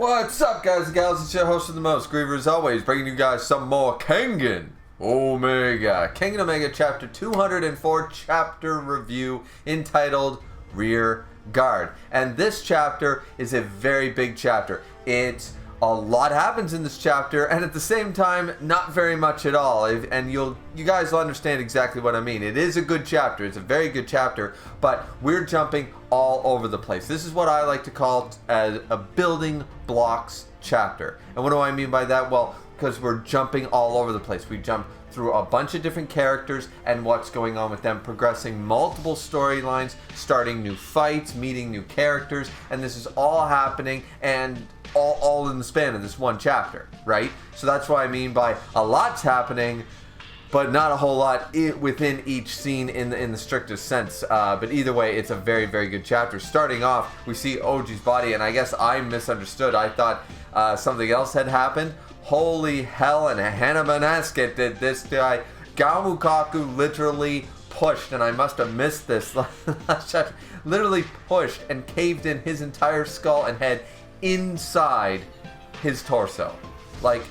What's up, guys and gals? It's your host of the most, Griever, as always, bringing you guys some more Kengan Omega. Kengan Omega Chapter 204 chapter review entitled Rear Guard. And this chapter is a very big chapter. A lot happens in this chapter, and at the same time, not very much at all. And you guys will understand exactly what I mean. It is a good chapter. It's a very good chapter, but we're jumping all over the place. This is what I like to call as a building blocks chapter. And what do I mean by that? Well, because we're jumping all over the place. We jump through a bunch of different characters and what's going on with them, progressing multiple storylines, starting new fights, meeting new characters, and this is all happening and all in the span of this one chapter, right? So that's what I mean by a lot's happening, but not a whole lot within each scene in the strictest sense. But either way, it's a very, very good chapter. Starting off, we see Oji's body, and I guess I misunderstood. I thought something else had happened. Holy hell, and Hanabanasket did this guy. Gamukaku literally pushed, and I must have missed this last chapter, literally pushed and caved in his entire skull and head inside his torso. Like,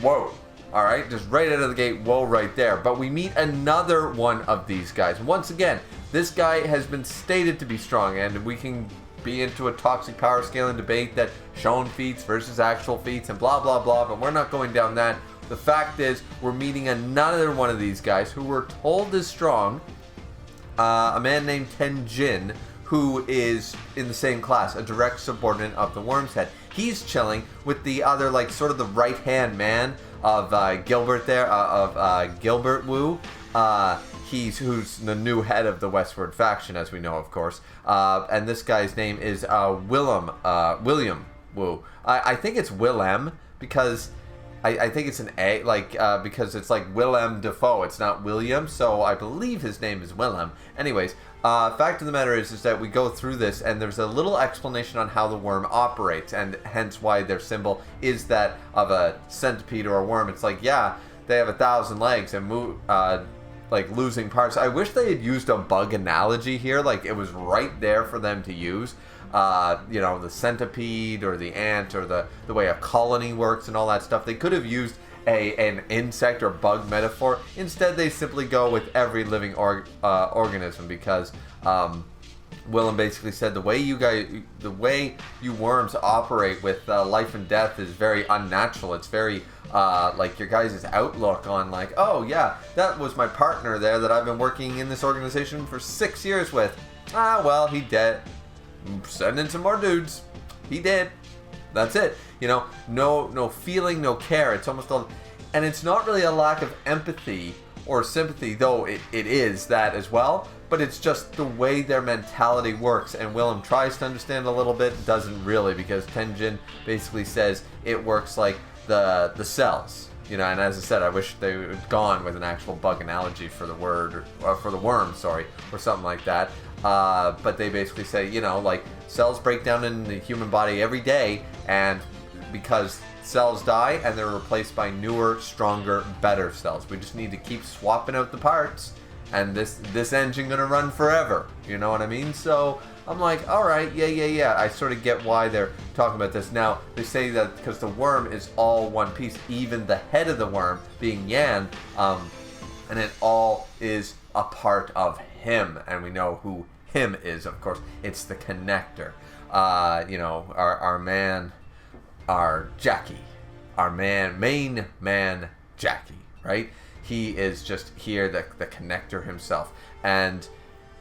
whoa. Alright, just right out of the gate, whoa, right there. But we meet another one of these guys. Once again, this guy has been stated to be strong, and we can be into a toxic power scaling debate that shown feats versus actual feats and blah blah blah, but we're not going down that. The fact is, we're meeting another one of these guys who we're told is strong, a man named Tenjin, who is in the same class, a direct subordinate of the Worm's Head. He's chilling with the other, like, sort of the right-hand man of Gilbert there, of Gilbert Wu. Who's the new head of the Westward faction, as we know, of course. And this guy's name is William Wu. I think it's Willem, because I think it's an A, because it's like Willem Dafoe. It's not William, so I believe his name is Willem. Anyways, fact of the matter is that we go through this, and there's a little explanation on how the worm operates, and hence why their symbol is that of a centipede or a worm. It's like, yeah, they have 1,000 legs and move, like losing parts. I wish they had used a bug analogy here, like it was right there for them to use. You know, the centipede or the ant or the way a colony works and all that stuff. They could have used an insect or bug metaphor. Instead, they simply go with every living organism, because Willem basically said the way you worms operate with life and death is very unnatural. It's very like your guys' outlook on, like, oh yeah, that was my partner there that I've been working in this organization for 6 years with. Ah, well, he dead. Send in some more dudes. He did. That's it. You know, no feeling, no care. It's almost all, and it's not really a lack of empathy or sympathy, though it is that as well. But it's just the way their mentality works, and Willem tries to understand a little bit, doesn't really, because Tenjin basically says it works like the cells. You know, and as I said, I wish they had gone with an actual bug analogy for the word, or for the worm, sorry, or something like that. But they basically say, you know, like, cells break down in the human body every day, and because cells die and they're replaced by newer, stronger, better cells. We just need to keep swapping out the parts, and this engine gonna run forever. You know what I mean? So I'm like, all right, yeah. I sort of get why they're talking about this. Now, they say that because the worm is all one piece, even the head of the worm being Yan, and it all is a part of him, and we know who him is, of course. It's the connector. You know, our man, our Jackie, our main man Jackie, right? He is just here, the connector himself. And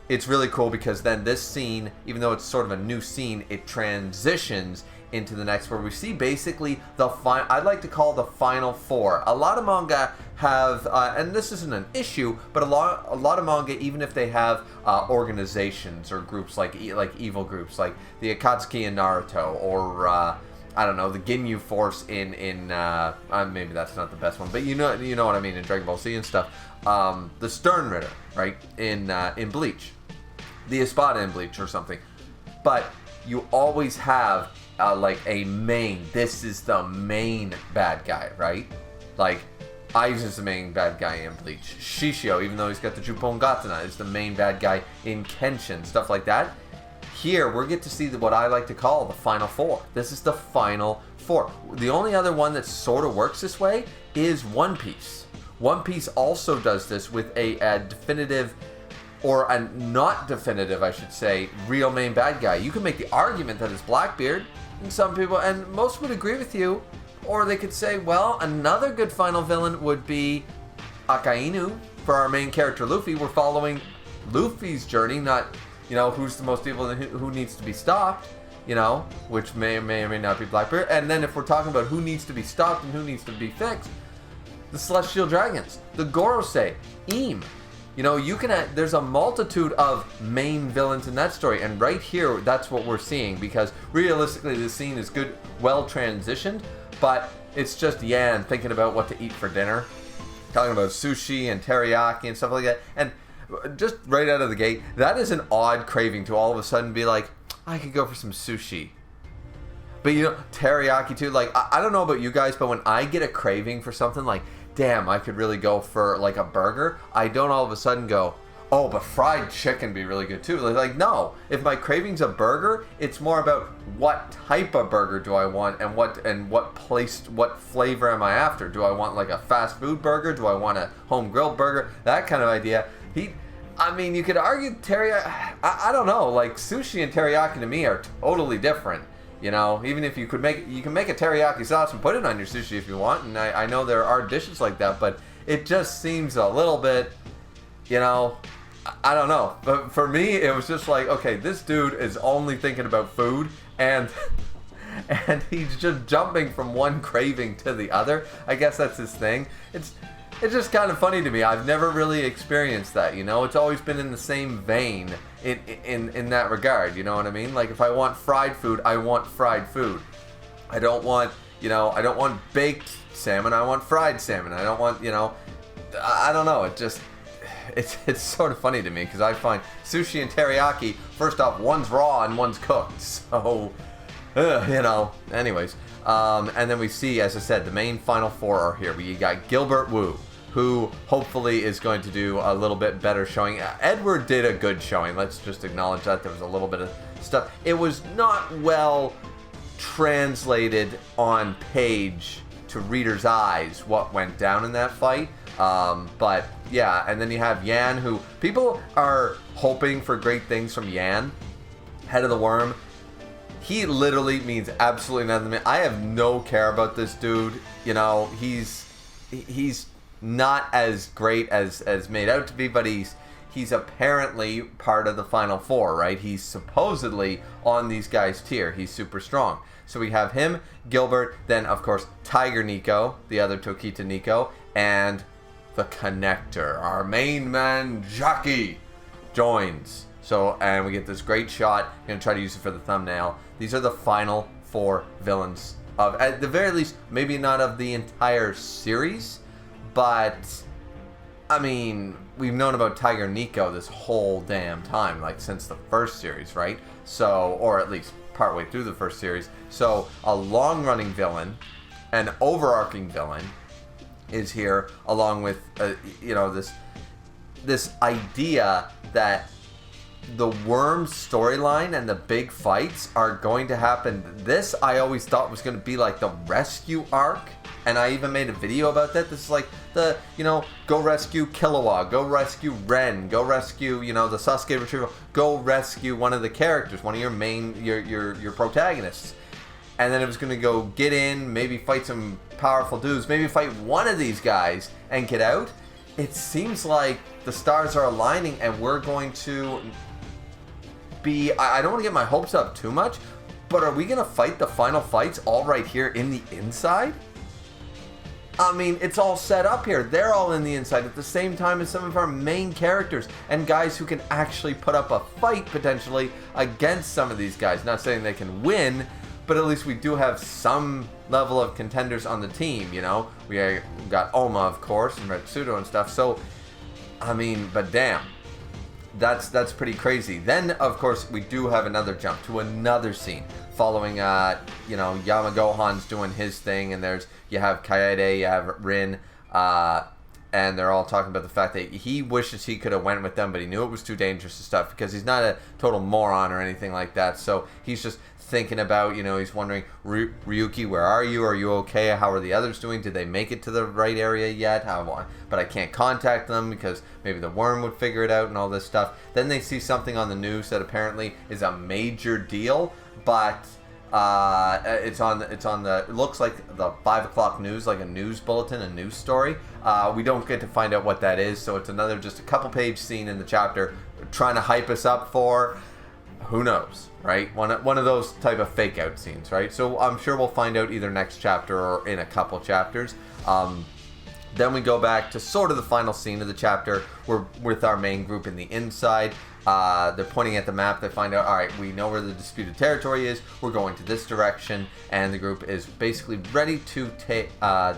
it's really cool, because then this scene, even though it's sort of a new scene, it transitions into the next, where we see basically I'd like to call the final four. A lot of manga have, and this isn't an issue, but a lot of manga, even if they have organizations or groups like evil groups, like the Akatsuki in Naruto, or I don't know, the Ginyu Force in maybe that's not the best one, but you know what I mean, in Dragon Ball Z and stuff. The Stern Ritter, right, in Bleach, the Espada in Bleach or something. But you always have like a main. This is the main bad guy, right? Like, Aiz is the main bad guy in Bleach. Shishio, even though he's got the Juppon Gatana, is the main bad guy in Kenshin. Stuff like that. here we get to see what I like to call the Final Four. This is the Final Four. The only other one that sort of works this way is One Piece. One Piece also does this with a definitive, or a not definitive, I should say, real main bad guy. You can make the argument that it's Blackbeard, and some people, and most would agree with you, or they could say, well, another good final villain would be Akainu. For our main character Luffy, we're following Luffy's journey, not, who's the most evil and who needs to be stopped, which may or may not be Blackbeard. And then if we're talking about who needs to be stopped and who needs to be fixed, the Celestial Dragons, the Gorosei, Im. There's a multitude of main villains in that story, and right here, that's what we're seeing, because realistically, this scene is good, well transitioned, but it's just Yan thinking about what to eat for dinner, talking about sushi and teriyaki and stuff like that, and just right out of the gate, that is an odd craving to all of a sudden be like, I could go for some sushi. But teriyaki too, like, I don't know about you guys, but when I get a craving for something like, damn, I could really go for like a burger, I don't all of a sudden go, oh, but fried chicken be really good too. Like, no, if my craving's a burger, it's more about what type of burger do I want, and what flavor am I after? Do I want like a fast food burger? Do I want a home grilled burger? That kind of idea. You could argue teriyaki, I don't know, like sushi and teriyaki to me are totally different. Even if you can make a teriyaki sauce and put it on your sushi if you want, and I know there are dishes like that, but it just seems a little bit, I don't know. But for me, it was just like, okay, this dude is only thinking about food, and he's just jumping from one craving to the other. I guess that's his thing. It's just kind of funny to me. I've never really experienced that, It's always been in the same vein in that regard, you know what I mean? Like, if I want fried food, I want fried food. I don't want baked salmon, I want fried salmon. I don't want, I don't know. It's sort of funny to me, because I find sushi and teriyaki, first off, one's raw and one's cooked. So, anyways. And then we see, as I said, the main Final Four are here. We got Gilbert Wu, who hopefully is going to do a little bit better showing. Edward did a good showing. Let's just acknowledge that. There was a little bit of stuff. It was not well translated on page to readers' eyes what went down in that fight. But yeah, and then you have Yan, who people are hoping for great things from Yan, Head of the Worm. He literally means absolutely nothing to me. I have no care about this dude. He's not as great as made out to be, but he's apparently part of the Final Four, right? He's supposedly on these guys' tier. He's super strong. So we have him, Gilbert, then of course Tiger Nico, the other Tokita Nico, and the Connector, our main man Jackie, joins. So, and we get this great shot. I'm going to try to use it for the thumbnail. These are the Final Four villains of, at the very least, maybe not of the entire series, but, we've known about Tiger Nico this whole damn time, like since the first series, right? So, or at least partway through the first series. So, a long-running villain, an overarching villain, is here, along with, this idea that the Worm storyline and the big fights are going to happen. This I always thought was going to be like the rescue arc, and I even made a video about that. This is like the, go rescue Killua, go rescue Ren, go rescue, the Sasuke retrieval, go rescue one of the characters, one of your main, your protagonists. And then it was going to go get in, maybe fight some powerful dudes, maybe fight one of these guys and get out. It seems like the stars are aligning and we're going to be, I don't want to get my hopes up too much, but are we going to fight the final fights all right here in the inside? It's all set up here. They're all in the inside at the same time as some of our main characters and guys who can actually put up a fight potentially against some of these guys. Not saying they can win, but at least we do have some level of contenders on the team, We got Oma, of course, and Retsudo and stuff. So, but damn. That's pretty crazy. Then, of course, we do have another jump to another scene following, Yamagohan's doing his thing, and you have Kaede, you have Rin, and they're all talking about the fact that he wishes he could have went with them, but he knew it was too dangerous and stuff, because he's not a total moron or anything like that. So he's just thinking about, he's wondering, Ryuki, where are you? Are you okay? How are the others doing? Did they make it to the right area yet? But I can't contact them because maybe the worm would figure it out and all this stuff. Then they see something on the news that apparently is a major deal, but it looks like the 5 o'clock news, like a news bulletin, a news story. We don't get to find out what that is, so it's another just a couple page scene in the chapter trying to hype us up for, who knows, right? One of those type of fake out scenes, right? So I'm sure we'll find out either next chapter or in a couple chapters. Then we go back to sort of the final scene of the chapter. We're with our main group in the inside. They're pointing at the map. They find out, all right, we know where the disputed territory is. We're going to this direction. And the group is basically ready to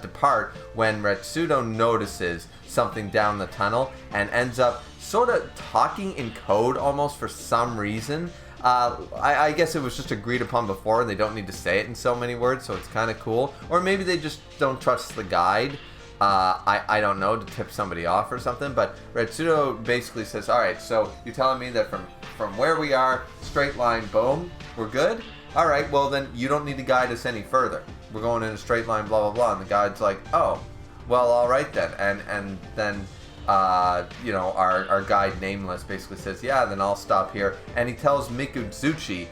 depart when Retsudo notices something down the tunnel and ends up sort of talking in code almost for some reason. I guess it was just agreed upon before and they don't need to say it in so many words, so it's kind of cool. Or maybe they just don't trust the guide. I don't know, to tip somebody off or something, but Retsudo basically says, alright, so you're telling me that from where we are, straight line, boom, we're good? Alright, well then you don't need to guide us any further. We're going in a straight line, blah, blah, blah. And the guide's like, oh, well, alright then. And then, our guide, Nameless, basically says, yeah, then I'll stop here. And he tells Mikudzuchi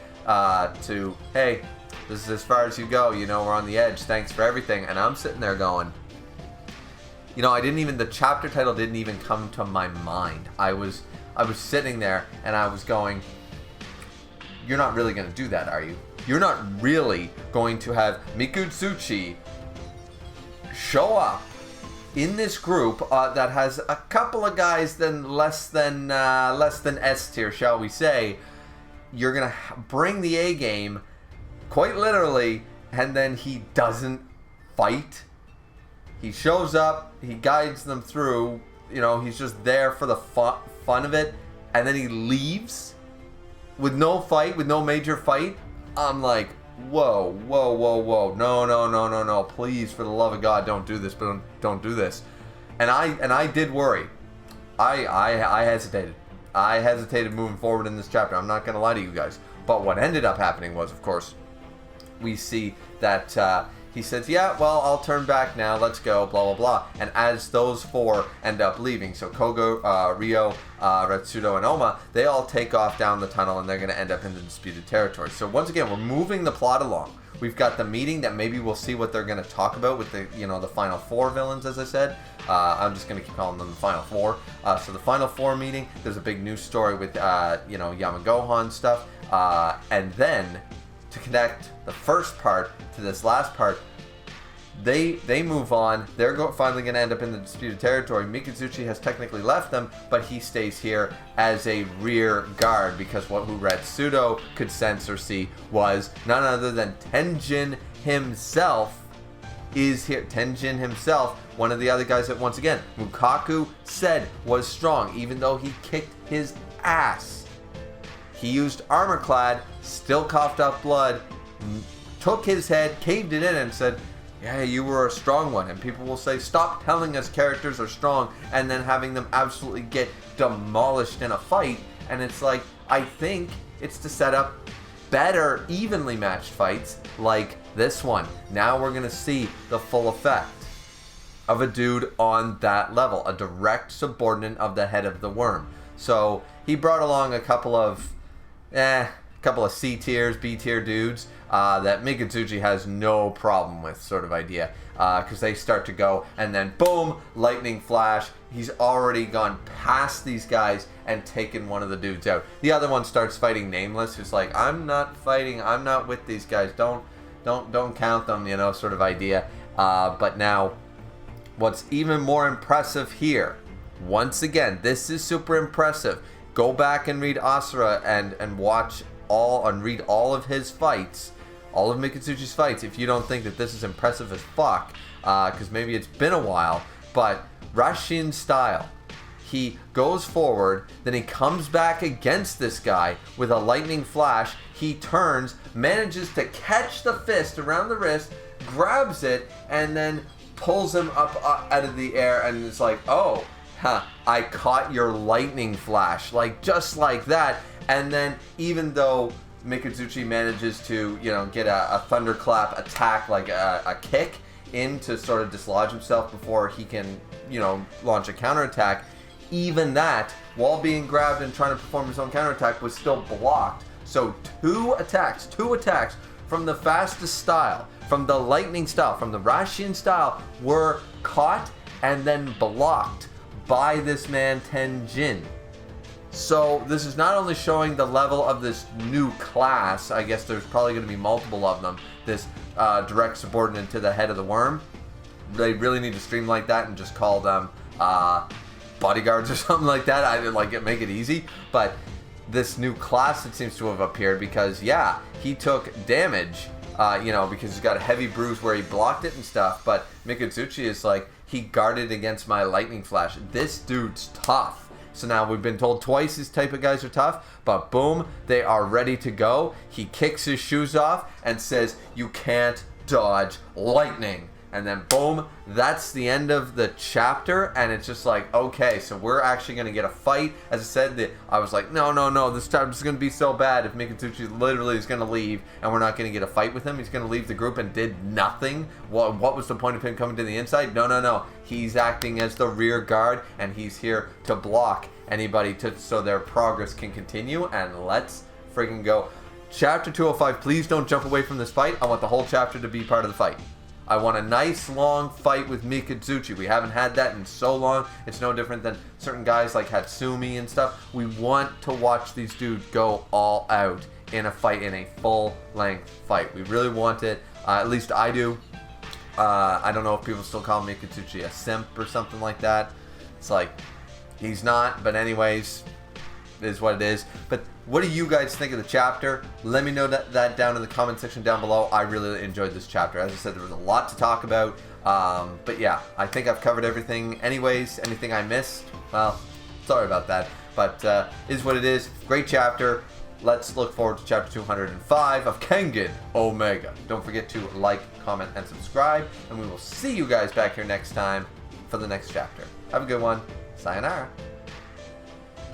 to, hey, this is as far as you go, we're on the edge, thanks for everything. And I'm sitting there going, the chapter title didn't even come to my mind. I was sitting there and I was going, you're not really going to do that, are you? You're not really going to have Mikudzuchi show up in this group that has a couple of guys less than S tier, shall we say. You're going to bring the A game, quite literally, and then he doesn't fight. He shows up, he guides them through, he's just there for the fun of it, and then he leaves with no fight, with no major fight. I'm like, whoa, no, please, for the love of God, don't do this, but don't do this. And I did worry. I hesitated. I hesitated moving forward in this chapter. I'm not going to lie to you guys. But what ended up happening was, of course, we see that he says, yeah, well, I'll turn back now. Let's go, blah, blah, blah. And as those four end up leaving, so Kogo, Ryo, Retsudo, and Oma, they all take off down the tunnel, and they're going to end up in the disputed territory. So once again, we're moving the plot along. We've got the meeting that maybe we'll see what they're going to talk about with the, the final four villains, as I said. I'm just going to keep calling them the final four. So the final four meeting, there's a big news story with, Yamagohan stuff. And then, to connect the first part to this last part, they move on. They're finally going to end up in the disputed territory. Mikudzuchi has technically left them, but he stays here as a rear guard because who Retsudo could sense or see was none other than Tenjin himself is here. Tenjin himself, one of the other guys that, once again, Mukaku said was strong, even though he kicked his ass. He used armor clad, still coughed up blood, took his head, caved it in, and said, yeah, you were a strong one. And people will say, stop telling us characters are strong, and then having them absolutely get demolished in a fight. And it's like, I think it's to set up better, evenly matched fights like this one. Now we're going to see the full effect of a dude on that level, a direct subordinate of the head of the worm. So he brought along a couple of C tiers, B tier dudes that Mikudzuchi has no problem with, sort of idea, because they start to go, and then boom, lightning flash. He's already gone past these guys and taken one of the dudes out. The other one starts fighting Nameless, who's like, I'm not fighting, I'm not with these guys, don't count them, sort of idea. But now, what's even more impressive here, once again, this is super impressive. Go back and read Asura and watch read all of his fights, all of Mikudzuchi's fights, if you don't think that this is impressive as fuck, because maybe it's been a while, but Rashin style. He goes forward, then he comes back against this guy with a lightning flash. He turns, manages to catch the fist around the wrist, grabs it, and then pulls him up out of the air, and it's like, oh, I caught your lightning flash, like just like that. And then even though Mikazuchi manages to, get a thunderclap attack, like a kick in to sort of dislodge himself before he can, launch a counterattack, even that, while being grabbed and trying to perform his own counterattack, was still blocked. So two attacks from the fastest style, from the lightning style, from the Rashian style, were caught and then blocked by this man Tenjin. So this is not only showing the level of this new class, I guess there's probably going to be multiple of them, this direct subordinate to the head of the worm. They really need to streamline that and just call them bodyguards or something like that. I didn't make it easy, but this new class that seems to have appeared, because he took damage, because he's got a heavy bruise where he blocked it and stuff, but Mikazuchi is like, he guarded against my lightning flash. This dude's tough. So now we've been told twice these type of guys are tough, but boom, they are ready to go. He kicks his shoes off and says, you can't dodge lightning. And then boom, that's the end of the chapter, and it's just like, okay, so we're actually going to get a fight. As I said, I was like, no, this chapter is going to be so bad if Mikazuchi literally is going to leave, and we're not going to get a fight with him. He's going to leave the group and did nothing. Well, what was the point of him coming to the inside? No. He's acting as the rear guard, and he's here to block anybody so their progress can continue, and let's freaking go. Chapter 205, please don't jump away from this fight. I want the whole chapter to be part of the fight. I want a nice long fight with Mikazuchi. We haven't had that in so long. It's no different than certain guys like Hatsumi and stuff. We want to watch these dudes go all out in a fight, in a full-length fight. We really want it. At least I do. I don't know if people still call Mikazuchi a simp or something like that. It's like, he's not, but anyways, it is what it is. But what do you guys think of the chapter? Let me know that down in the comment section down below. I really enjoyed this chapter. As I said, there was a lot to talk about. But yeah, I think I've covered everything. Anyways, anything I missed, well, sorry about that. But it is what it is. Great chapter. Let's look forward to chapter 205 of Kengan Omega. Don't forget to like, comment, and subscribe. And we will see you guys back here next time for the next chapter. Have a good one. Sayonara.